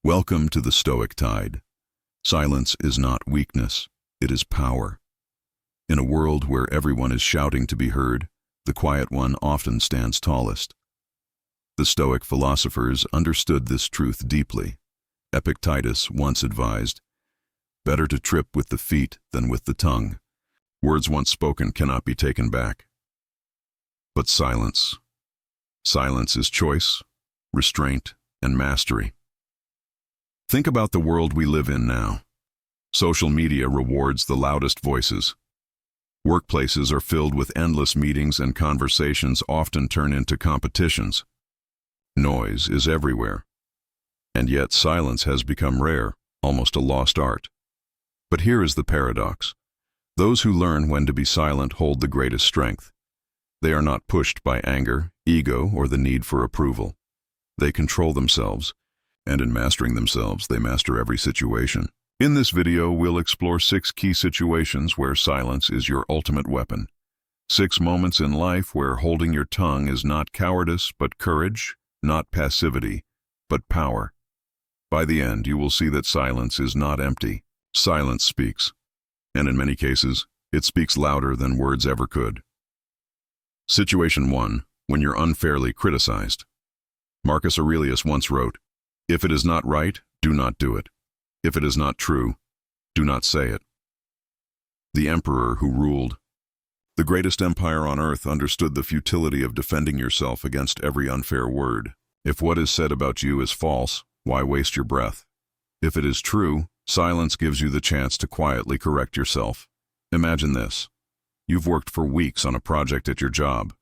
Welcome to the Stoic Tide. Silence is not weakness, it is power. In a world where everyone is shouting to be heard, the quiet one often stands tallest. The Stoic philosophers understood this truth deeply. Epictetus once advised, "Better to trip with the feet than with the tongue. Words once spoken cannot be taken back." But silence. Silence is choice, restraint, and mastery. Think about the world we live in now. Social media rewards the loudest voices. Workplaces are filled with endless meetings, and conversations often turn into competitions. Noise is everywhere. And yet silence has become rare, almost a lost art. But here is the paradox. Those who learn when to be silent hold the greatest strength. They are not pushed by anger, ego, or the need for approval. They control themselves, and in mastering themselves, they master every situation. In this video, we'll explore 6 key situations where silence is your ultimate weapon. 6 moments in life where holding your tongue is not cowardice, but courage, not passivity, but power. By the end, you will see that silence is not empty. Silence speaks. And in many cases, it speaks louder than words ever could. Situation 1. When you're unfairly criticized. Marcus Aurelius once wrote, "If it is not right, do not do it. If it is not true, do not say it." The emperor who ruled the greatest empire on earth understood the futility of defending yourself against every unfair word. If what is said about you is false, why waste your breath? If it is true, silence gives you the chance to quietly correct yourself. Imagine this. You've worked for weeks on a project at your job.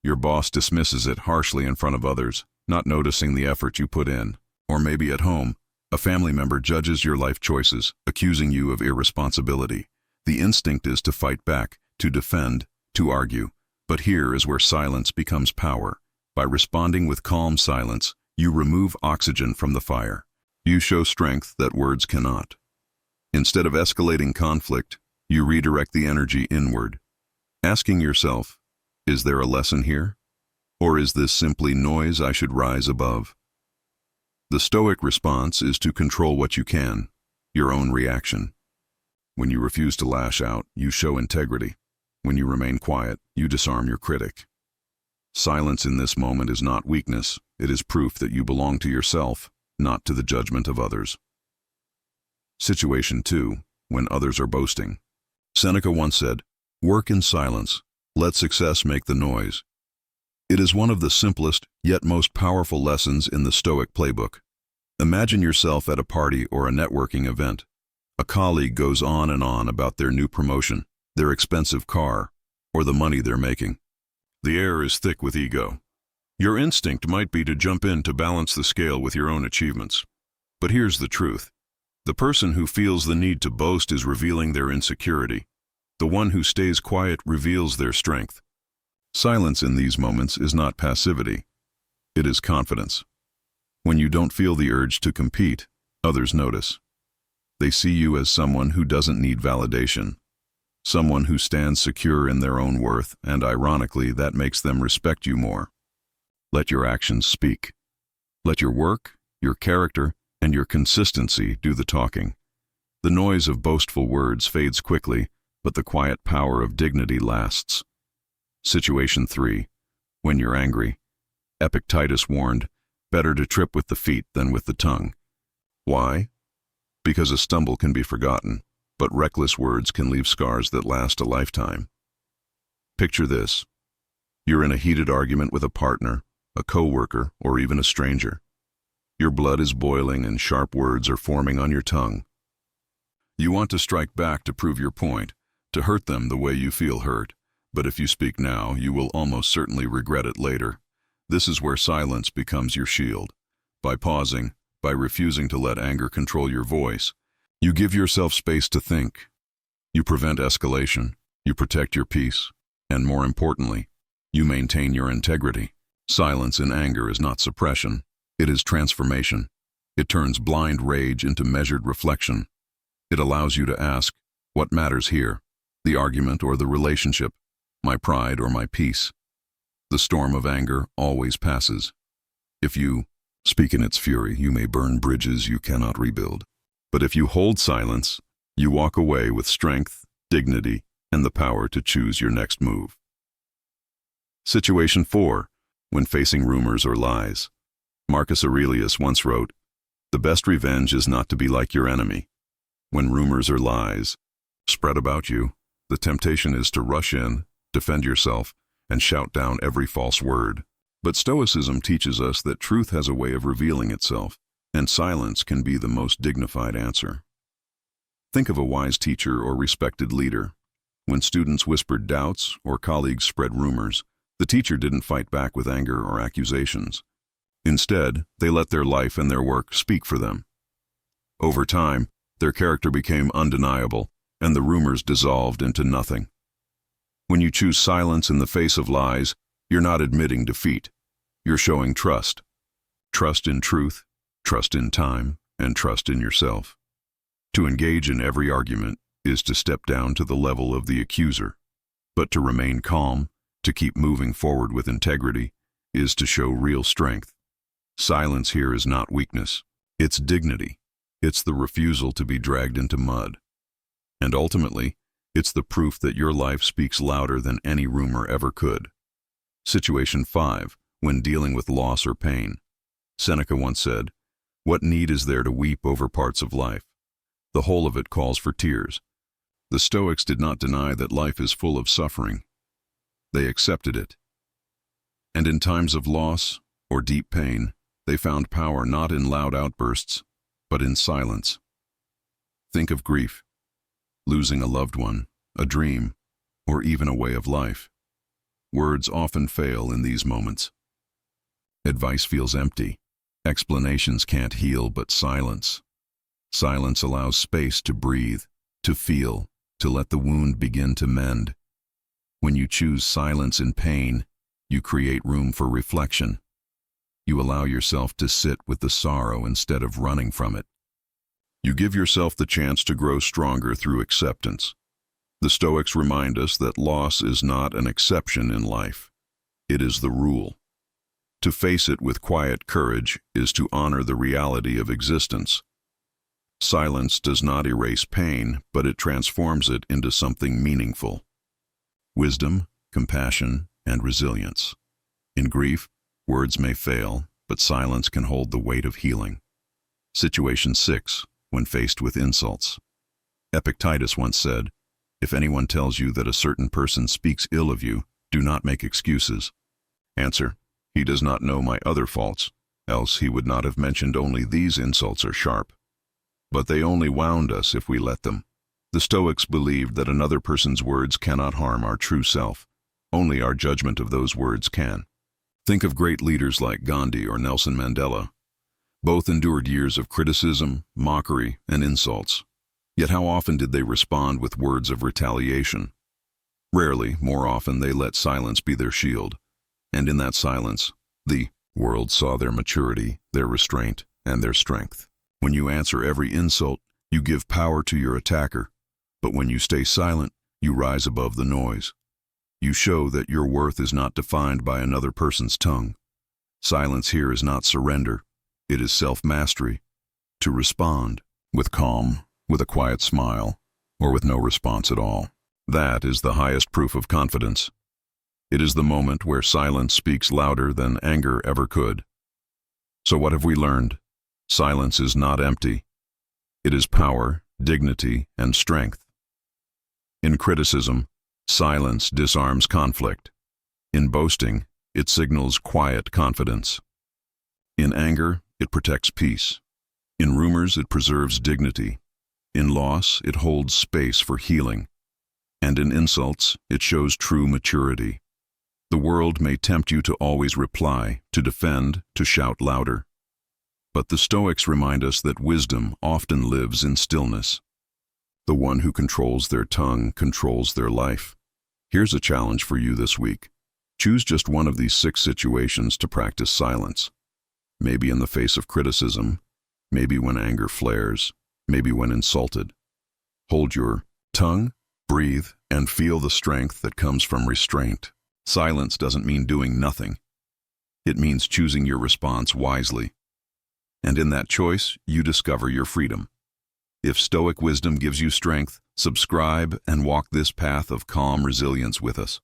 Your boss dismisses it harshly in front of others, not noticing the effort you put in. Or maybe at home, a family member judges your life choices, accusing you of irresponsibility. The instinct is to fight back, to defend, to argue. But here is where silence becomes power. By responding with calm silence, you remove oxygen from the fire. You show strength that words cannot. Instead of escalating conflict, you redirect the energy inward, asking yourself, is there a lesson here? Or is this simply noise I should rise above? The Stoic response is to control what you can, your own reaction. When you refuse to lash out, you show integrity. When you remain quiet, you disarm your critic. Silence in this moment is not weakness, it is proof that you belong to yourself, not to the judgment of others. Situation 2. When others are boasting. Seneca once said, "Work in silence, let success make the noise." It is one of the simplest, yet most powerful lessons in the Stoic playbook. Imagine yourself at a party or a networking event. A colleague goes on and on about their new promotion, their expensive car, or the money they're making. The air is thick with ego. Your instinct might be to jump in to balance the scale with your own achievements. But here's the truth. The person who feels the need to boast is revealing their insecurity. The one who stays quiet reveals their strength. Silence in these moments is not passivity. It is confidence. When you don't feel the urge to compete, others notice. They see you as someone who doesn't need validation, someone who stands secure in their own worth, and ironically, that makes them respect you more. Let your actions speak. Let your work, your character, and your consistency do the talking. The noise of boastful words fades quickly, but the quiet power of dignity lasts. Situation 3. When you're angry. Epictetus warned, "Better to trip with the feet than with the tongue." Why? Because a stumble can be forgotten, but reckless words can leave scars that last a lifetime. Picture this. You're in a heated argument with a partner, a coworker, or even a stranger. Your blood is boiling and sharp words are forming on your tongue. You want to strike back to prove your point, to hurt them the way you feel hurt. But if you speak now, you will almost certainly regret it later. This is where silence becomes your shield. By pausing, by refusing to let anger control your voice, you give yourself space to think. You prevent escalation, you protect your peace, and more importantly, you maintain your integrity. Silence in anger is not suppression, it is transformation. It turns blind rage into measured reflection. It allows you to ask, what matters here? The argument or the relationship? My pride or my peace? The storm of anger always passes. If you Speak in its fury, you may burn bridges you cannot rebuild. But if you hold silence, you walk away with strength, dignity, and the power to choose your next move. Situation 4. When facing rumors or lies. Marcus Aurelius once wrote, "The best revenge is not to be like your enemy." When rumors or lies spread about you, the temptation is to rush in, defend yourself, and shout down every false word. But Stoicism teaches us that truth has a way of revealing itself, and silence can be the most dignified answer. Think of a wise teacher or respected leader. When students whispered doubts or colleagues spread rumors, the teacher didn't fight back with anger or accusations. Instead, they let their life and their work speak for them. Over time, their character became undeniable, and the rumors dissolved into nothing. When you choose silence in the face of lies, you're not admitting defeat. You're showing trust. Trust in truth, trust in time, and trust in yourself. To engage in every argument is to step down to the level of the accuser. But to remain calm, to keep moving forward with integrity, is to show real strength. Silence here is not weakness. It's dignity. It's the refusal to be dragged into mud. And ultimately, it's the proof that your life speaks louder than any rumor ever could. Situation 5. When dealing with loss or pain. Seneca once said, "What need is there to weep over parts of life? The whole of it calls for tears." The Stoics did not deny that life is full of suffering. They accepted it. And in times of loss or deep pain, they found power not in loud outbursts, but in silence. Think of grief, losing a loved one, a dream, or even a way of life. Words often fail in these moments. Advice feels empty. Explanations can't heal, but silence. Silence allows space to breathe, to feel, to let the wound begin to mend. When you choose silence in pain, you create room for reflection. You allow yourself to sit with the sorrow instead of running from it. You give yourself the chance to grow stronger through acceptance. The Stoics remind us that loss is not an exception in life. It is the rule. To face it with quiet courage is to honor the reality of existence. Silence does not erase pain, but it transforms it into something meaningful. Wisdom, compassion, and resilience. In grief, words may fail, but silence can hold the weight of healing. Situation 6. When faced with insults. Epictetus once said, "If anyone tells you that a certain person speaks ill of you, do not make excuses. Answer, he does not know my other faults, else he would not have mentioned only these insults are sharp. But they only wound us if we let them." The Stoics believed that another person's words cannot harm our true self. Only our judgment of those words can. Think of great leaders like Gandhi or Nelson Mandela. Both endured years of criticism, mockery, and insults. Yet how often did they respond with words of retaliation? Rarely. More often they let silence be their shield. And in that silence, the world saw their maturity, their restraint, and their strength. When you answer every insult, you give power to your attacker. But when you stay silent, you rise above the noise. You show that your worth is not defined by another person's tongue. Silence here is not surrender. It is self-mastery. To respond with calm, with a quiet smile, or with no response at all. That is the highest proof of confidence. It is the moment where silence speaks louder than anger ever could. So what have we learned? Silence is not empty. It is power, dignity, and strength. In criticism, silence disarms conflict. In boasting, it signals quiet confidence. In anger, it protects peace. In rumors, it preserves dignity. In loss, it holds space for healing. And in insults, it shows true maturity. The world may tempt you to always reply, to defend, to shout louder. But the Stoics remind us that wisdom often lives in stillness. The one who controls their tongue controls their life. Here's a challenge for you this week. Choose just one of these 6 situations to practice silence. Maybe in the face of criticism, maybe when anger flares, maybe when insulted. Hold your tongue, breathe, and feel the strength that comes from restraint. Silence doesn't mean doing nothing. It means choosing your response wisely. And in that choice, you discover your freedom. If Stoic wisdom gives you strength, subscribe and walk this path of calm resilience with us.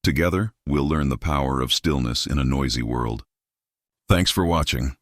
Together, we'll learn the power of stillness in a noisy world. Thanks for watching.